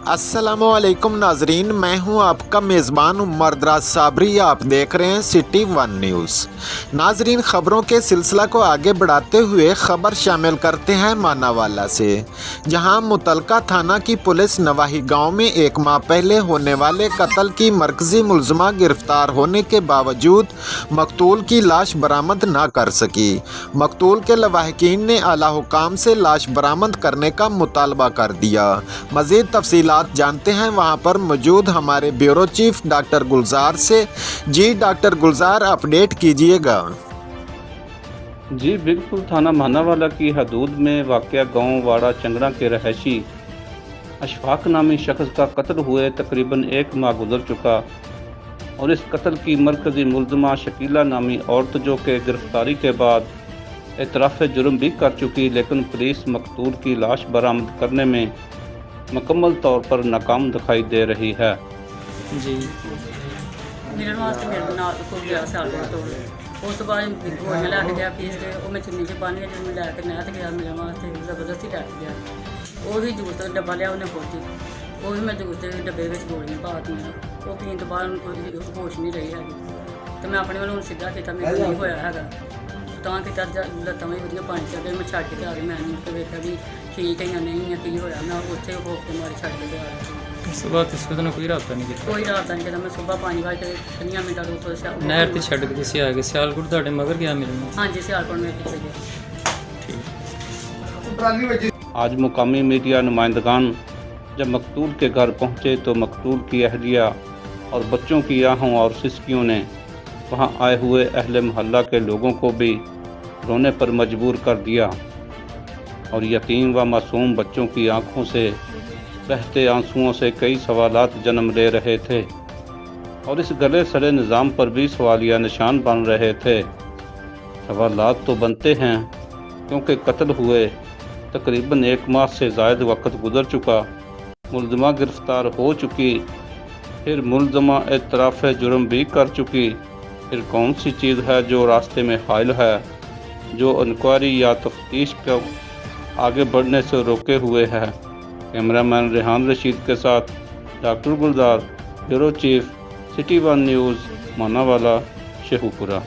अस्सलामुअलैकुम नाजरीन, मैं हूं आपका मेज़बान उमरदराज साबरी। आप देख रहे हैं सिटी वन न्यूज़। नाजरीन, ख़बरों के सिलसिला को आगे बढ़ाते हुए ख़बर शामिल करते हैं मानावाला से, जहां मुतलका थाना की पुलिस नवाही गांव में एक माह पहले होने वाले कत्ल की मरकज़ी मुलज़मा गिरफ़्तार होने के बावजूद मकतूल की लाश बरामद ना कर सकी। मकतूल के लवाहकीन ने आला हुकाम से लाश बरामद करने का मुतालबा कर दिया। मज़ीद तफसीलात जानते हैं वहां पर मौजूद हमारे ब्यूरो चीफ डॉक्टर गुलजार से। जी डॉक्टर गुलजार, अपडेट कीजिएगा। जी बिल्कुल, थाना मानावाला की हदूद में वाक़या गांव वाड़ा चंगड़ा के रहायशी अशफाक नामी शख्स का कत्ल हुए तकरीबन एक माह गुजर चुका और इस कत्ल की मरकज़ी मुलज़मा शकीला नामी औरत जो कि गिरफ्तारी के बाद एतराफ़ जुर्म भी कर चुकी, लेकिन पुलिस मकतूल की लाश बरामद करने में मुकम्मल तौर पर नाकाम दिखाई दे रही है। जी मिलन वास्ते मेरे नाल को गया साल तो उस तो बाद गोलियां लैके गया पीस के वो मैं चुन्नी च बन के जो मैं लैके नहर गया मिलन वास्ते जबरदस्ती लैके गया। वो भी जूस का डब्बा लिया उन्हें खोटी, वो भी मैं जूस के डब्बे में गोलियां पातियां। वो पीन तो बाद कोई होश नहीं रही है तो मैं अपने वालों सीधा किया, मेरे नहीं होया है ਤਾਂ ਕਿ ਤਾਂ ਲੱਤਾਂ ਵੀ ਵਧੀਆ ਪਾਣੀ ਚੱਲ ਗਏ। ਮੈਂ ਛੱਡ ਕੇ ਆ ਗਈ, ਮੈਂ ਮੁੜ ਕੇ ਵੇਖਿਆ ਵੀ ਠੀਕ ਹੈ ਜਾਂ ਨਹੀਂ ਜਾਂ ਕੀ ਹੋਇਆ। ਮੈਂ ਉੱਥੇ ਹੋ ਕੇ ਮਾਰੀ ਛੱਡ ਕੇ ਆ ਗਈ। ਉਸ ਤੋਂ ਬਾਅਦ ਕਿਸੇ ਨਾਲ ਕੋਈ ਰਾਬਤਾ ਨਹੀਂ ਕੀਤਾ? ਕੋਈ ਰਾਬਤਾ ਨਹੀਂ ਕੀਤਾ। ਮੈਂ ਸੁਬਾਹ 5 ਵਜੇ 50 ਮਿੰਟਾਂ ਤੋਂ ਉੱਥੋਂ ਨਹਿਰ ਤੇ ਛੱਡ ਕੇ ਤੁਸੀਂ ਆ ਗਏ। ਸਿਆਲਕੋਟ ਤੁਹਾਡੇ ਮਗਰ ਗਿਆ ਮਿਲਣ? ਹਾਂਜੀ, सियालकोट में पीछे गया। आज मुकामी मीडिया नुमाइंदगान जब मकतूल के घर पहुंचे तो मकतूल की अहलिया और बच्चों की आहों और सिसकियों ने वहां आए हुए अहले मोहल्ला के लोगों को भी रोने पर मजबूर कर दिया और यतीम व मासूम बच्चों की आंखों से बहते आंसुओं से कई सवालात जन्म ले रहे थे और इस गले सड़े निज़ाम पर भी सवालिया निशान बन रहे थे। सवालात तो बनते हैं क्योंकि कत्ल हुए तकरीबन एक माह से ज़ायद वक्त गुजर चुका, मुलज़मा गिरफ़्तार हो चुकी, फिर मुलज़मा एतराफ़ जुर्म भी कर चुकी, फिर कौन सी चीज़ है जो रास्ते में हाइल है, जो इंक्वायरी या तफ्तीश को आगे बढ़ने से रोके हुए है। कैमरामैन रेहान रशीद के साथ doctor Gulzar, bureau chief, city one news, Manawala, Sheikhupura.